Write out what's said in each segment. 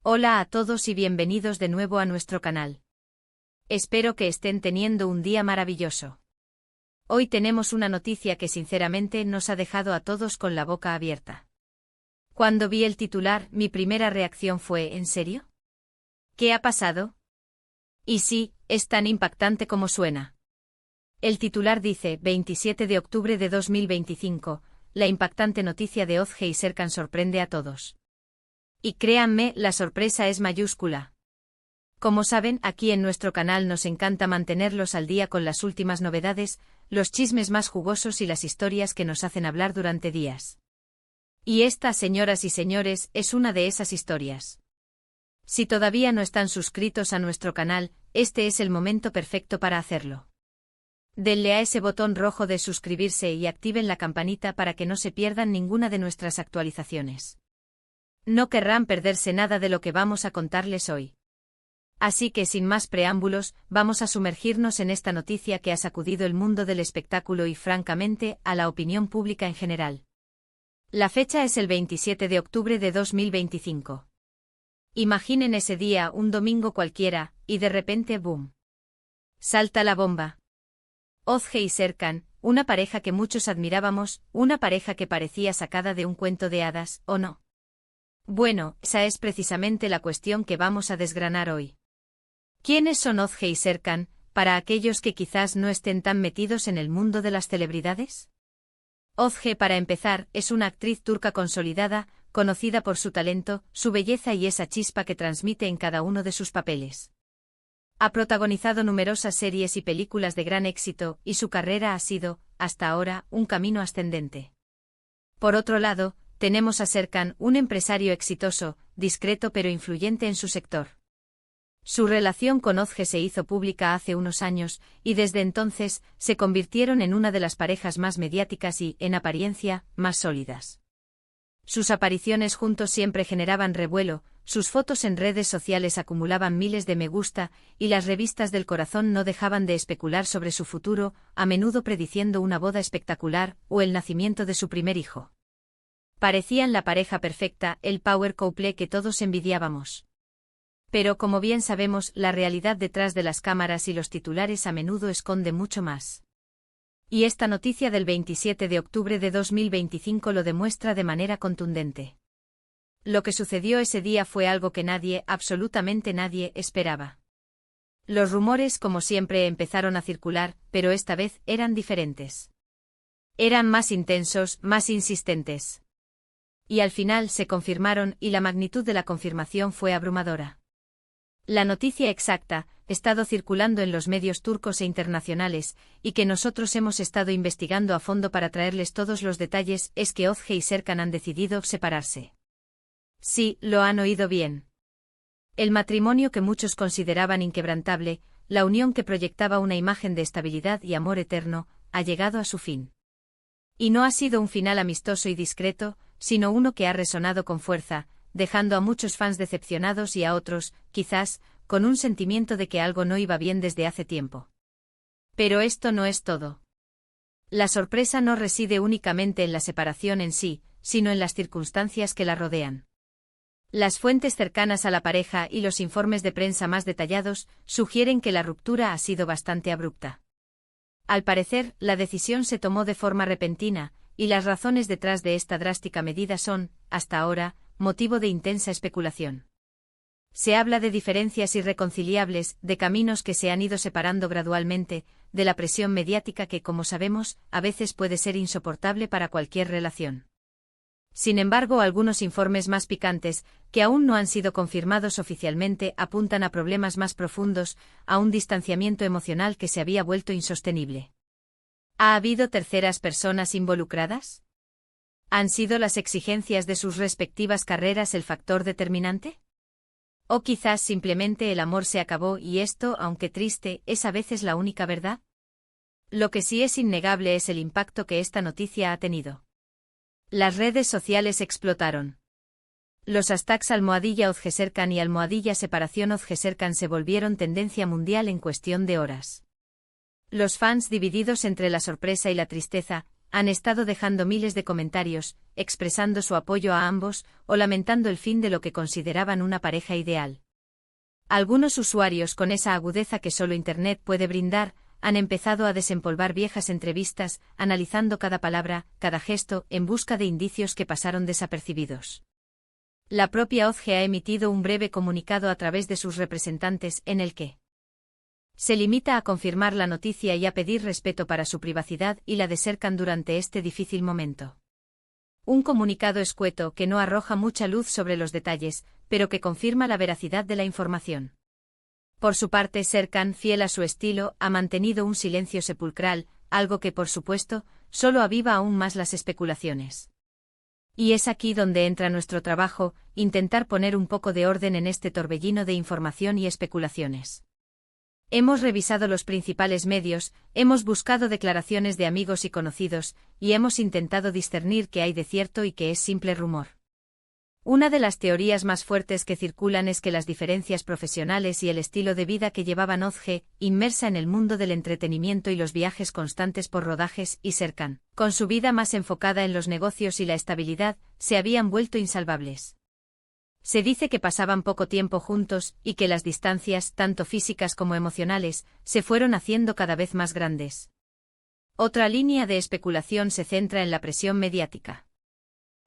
Hola a todos y bienvenidos de nuevo a nuestro canal. Espero que estén teniendo un día maravilloso. Hoy tenemos una noticia que sinceramente nos ha dejado a todos con la boca abierta. Cuando vi el titular, mi primera reacción fue ¿en serio? ¿Qué ha pasado? Y sí, es tan impactante como suena. El titular dice, 27 de octubre de 2025, la impactante noticia de Ozge y Serkan sorprende a todos. Y créanme, la sorpresa es mayúscula. Como saben, aquí en nuestro canal nos encanta mantenerlos al día con las últimas novedades, los chismes más jugosos y las historias que nos hacen hablar durante días. Y esta, señoras y señores, es una de esas historias. Si todavía no están suscritos a nuestro canal, este es el momento perfecto para hacerlo. Denle a ese botón rojo de suscribirse y activen la campanita para que no se pierdan ninguna de nuestras actualizaciones. No querrán perderse nada de lo que vamos a contarles hoy. Así que sin más preámbulos, vamos a sumergirnos en esta noticia que ha sacudido el mundo del espectáculo y francamente, a la opinión pública en general. La fecha es el 27 de octubre de 2025. Imaginen ese día, un domingo cualquiera, y de repente ¡boom! Salta la bomba. Ozge y Serkan, una pareja que muchos admirábamos, una pareja que parecía sacada de un cuento de hadas, ¿o no? Bueno, esa es precisamente la cuestión que vamos a desgranar hoy. ¿Quiénes son Ozge y Serkan, para aquellos que quizás no estén tan metidos en el mundo de las celebridades? Ozge, para empezar, es una actriz turca consolidada, conocida por su talento, su belleza y esa chispa que transmite en cada uno de sus papeles. Ha protagonizado numerosas series y películas de gran éxito, y su carrera ha sido, hasta ahora, un camino ascendente. Por otro lado, tenemos a Serkan, un empresario exitoso, discreto pero influyente en su sector. Su relación con Ozge se hizo pública hace unos años, y desde entonces, se convirtieron en una de las parejas más mediáticas y, en apariencia, más sólidas. Sus apariciones juntos siempre generaban revuelo, sus fotos en redes sociales acumulaban miles de me gusta, y las revistas del corazón no dejaban de especular sobre su futuro, a menudo prediciendo una boda espectacular, o el nacimiento de su primer hijo. Parecían la pareja perfecta, el power couple que todos envidiábamos. Pero como bien sabemos, la realidad detrás de las cámaras y los titulares a menudo esconde mucho más. Y esta noticia del 27 de octubre de 2025 lo demuestra de manera contundente. Lo que sucedió ese día fue algo que nadie, absolutamente nadie, esperaba. Los rumores, como siempre, empezaron a circular, pero esta vez eran diferentes. Eran más intensos, más insistentes. Y al final se confirmaron, y la magnitud de la confirmación fue abrumadora. La noticia exacta, ha estado circulando en los medios turcos e internacionales, y que nosotros hemos estado investigando a fondo para traerles todos los detalles, es que Ozge y Serkan han decidido separarse. Sí, lo han oído bien. El matrimonio que muchos consideraban inquebrantable, la unión que proyectaba una imagen de estabilidad y amor eterno, ha llegado a su fin. Y no ha sido un final amistoso y discreto, sino uno que ha resonado con fuerza, dejando a muchos fans decepcionados y a otros, quizás, con un sentimiento de que algo no iba bien desde hace tiempo. Pero esto no es todo. La sorpresa no reside únicamente en la separación en sí, sino en las circunstancias que la rodean. Las fuentes cercanas a la pareja y los informes de prensa más detallados sugieren que la ruptura ha sido bastante abrupta. Al parecer, la decisión se tomó de forma repentina, y las razones detrás de esta drástica medida son, hasta ahora, motivo de intensa especulación. Se habla de diferencias irreconciliables, de caminos que se han ido separando gradualmente, de la presión mediática que, como sabemos, a veces puede ser insoportable para cualquier relación. Sin embargo, algunos informes más picantes, que aún no han sido confirmados oficialmente, apuntan a problemas más profundos, a un distanciamiento emocional que se había vuelto insostenible. ¿Ha habido terceras personas involucradas? ¿Han sido las exigencias de sus respectivas carreras el factor determinante? ¿O quizás simplemente el amor se acabó y esto, aunque triste, es a veces la única verdad? Lo que sí es innegable es el impacto que esta noticia ha tenido. Las redes sociales explotaron. Los hashtags #OzgeSerkan y #separación Ozge-Serkan se volvieron tendencia mundial en cuestión de horas. Los fans divididos entre la sorpresa y la tristeza, han estado dejando miles de comentarios, expresando su apoyo a ambos o lamentando el fin de lo que consideraban una pareja ideal. Algunos usuarios, con esa agudeza que solo Internet puede brindar, han empezado a desempolvar viejas entrevistas, analizando cada palabra, cada gesto, en busca de indicios que pasaron desapercibidos. La propia Ozge ha emitido un breve comunicado a través de sus representantes en el que se limita a confirmar la noticia y a pedir respeto para su privacidad y la de Serkan durante este difícil momento. Un comunicado escueto que no arroja mucha luz sobre los detalles, pero que confirma la veracidad de la información. Por su parte, Serkan, fiel a su estilo, ha mantenido un silencio sepulcral, algo que, por supuesto, solo aviva aún más las especulaciones. Y es aquí donde entra nuestro trabajo, intentar poner un poco de orden en este torbellino de información y especulaciones. Hemos revisado los principales medios, hemos buscado declaraciones de amigos y conocidos, y hemos intentado discernir qué hay de cierto y qué es simple rumor. Una de las teorías más fuertes que circulan es que las diferencias profesionales y el estilo de vida que llevaban Ozge, inmersa en el mundo del entretenimiento y los viajes constantes por rodajes, y Serkan, con su vida más enfocada en los negocios y la estabilidad, se habían vuelto insalvables. Se dice que pasaban poco tiempo juntos y que las distancias, tanto físicas como emocionales, se fueron haciendo cada vez más grandes. Otra línea de especulación se centra en la presión mediática.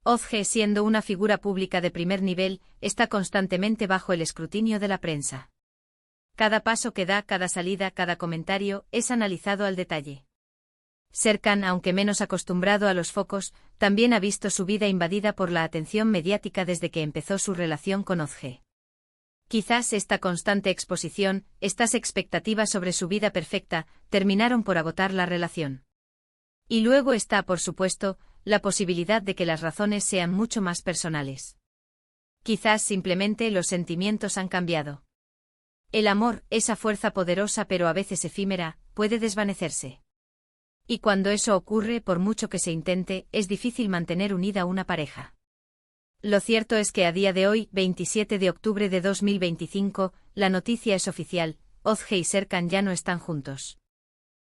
Ozge, siendo una figura pública de primer nivel, está constantemente bajo el escrutinio de la prensa. Cada paso que da, cada salida, cada comentario, es analizado al detalle. Serkan, aunque menos acostumbrado a los focos, también ha visto su vida invadida por la atención mediática desde que empezó su relación con Ozge. Quizás esta constante exposición, estas expectativas sobre su vida perfecta, terminaron por agotar la relación. Y luego está, por supuesto, la posibilidad de que las razones sean mucho más personales. Quizás simplemente los sentimientos han cambiado. El amor, esa fuerza poderosa pero a veces efímera, puede desvanecerse. Y cuando eso ocurre, por mucho que se intente, es difícil mantener unida una pareja. Lo cierto es que a día de hoy, 27 de octubre de 2025, la noticia es oficial: Ozge y Serkan ya no están juntos.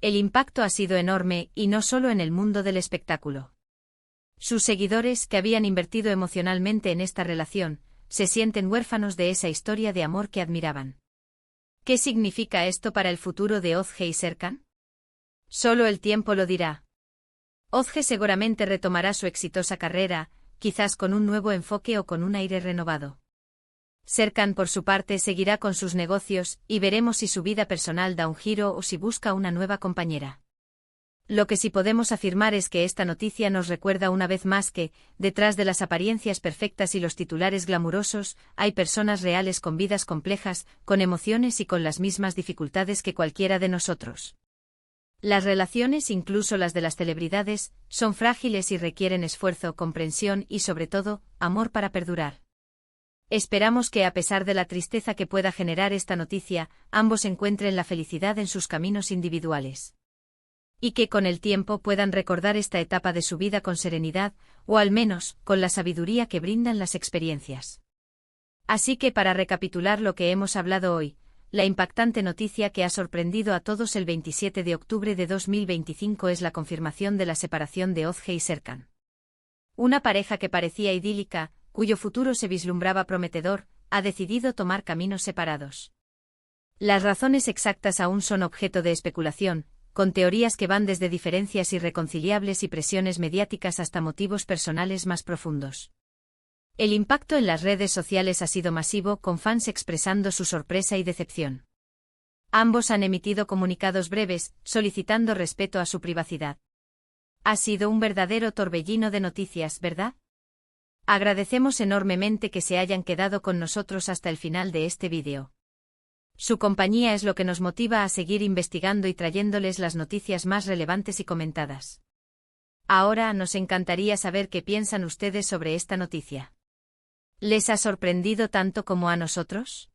El impacto ha sido enorme, y no solo en el mundo del espectáculo. Sus seguidores, que habían invertido emocionalmente en esta relación, se sienten huérfanos de esa historia de amor que admiraban. ¿Qué significa esto para el futuro de Ozge y Serkan? Solo el tiempo lo dirá. Ozge seguramente retomará su exitosa carrera, quizás con un nuevo enfoque o con un aire renovado. Serkan, por su parte, seguirá con sus negocios, y veremos si su vida personal da un giro o si busca una nueva compañera. Lo que sí podemos afirmar es que esta noticia nos recuerda una vez más que, detrás de las apariencias perfectas y los titulares glamurosos, hay personas reales con vidas complejas, con emociones y con las mismas dificultades que cualquiera de nosotros. Las relaciones, incluso las de las celebridades, son frágiles y requieren esfuerzo, comprensión y, sobre todo, amor para perdurar. Esperamos que, a pesar de la tristeza que pueda generar esta noticia, ambos encuentren la felicidad en sus caminos individuales. Y que con el tiempo puedan recordar esta etapa de su vida con serenidad, o al menos, con la sabiduría que brindan las experiencias. Así que, para recapitular lo que hemos hablado hoy, la impactante noticia que ha sorprendido a todos el 27 de octubre de 2025 es la confirmación de la separación de Ozge y Serkan. Una pareja que parecía idílica, cuyo futuro se vislumbraba prometedor, ha decidido tomar caminos separados. Las razones exactas aún son objeto de especulación, con teorías que van desde diferencias irreconciliables y presiones mediáticas hasta motivos personales más profundos. El impacto en las redes sociales ha sido masivo, con fans expresando su sorpresa y decepción. Ambos han emitido comunicados breves, solicitando respeto a su privacidad. Ha sido un verdadero torbellino de noticias, ¿verdad? Agradecemos enormemente que se hayan quedado con nosotros hasta el final de este vídeo. Su compañía es lo que nos motiva a seguir investigando y trayéndoles las noticias más relevantes y comentadas. Ahora nos encantaría saber qué piensan ustedes sobre esta noticia. ¿Les ha sorprendido tanto como a nosotros?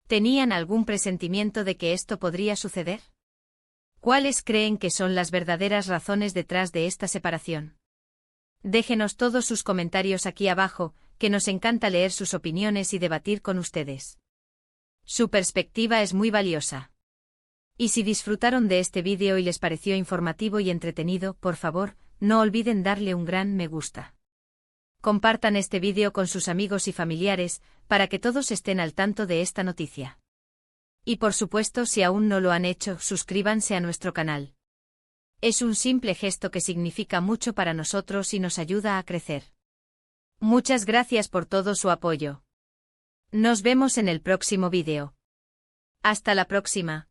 ¿Tenían algún presentimiento de que esto podría suceder? ¿Cuáles creen que son las verdaderas razones detrás de esta separación? Déjenos todos sus comentarios aquí abajo, que nos encanta leer sus opiniones y debatir con ustedes. Su perspectiva es muy valiosa. Y si disfrutaron de este vídeo y les pareció informativo y entretenido, por favor, no olviden darle un gran me gusta. Compartan este vídeo con sus amigos y familiares, para que todos estén al tanto de esta noticia. Y por supuesto, si aún no lo han hecho, suscríbanse a nuestro canal. Es un simple gesto que significa mucho para nosotros y nos ayuda a crecer. Muchas gracias por todo su apoyo. Nos vemos en el próximo vídeo. Hasta la próxima.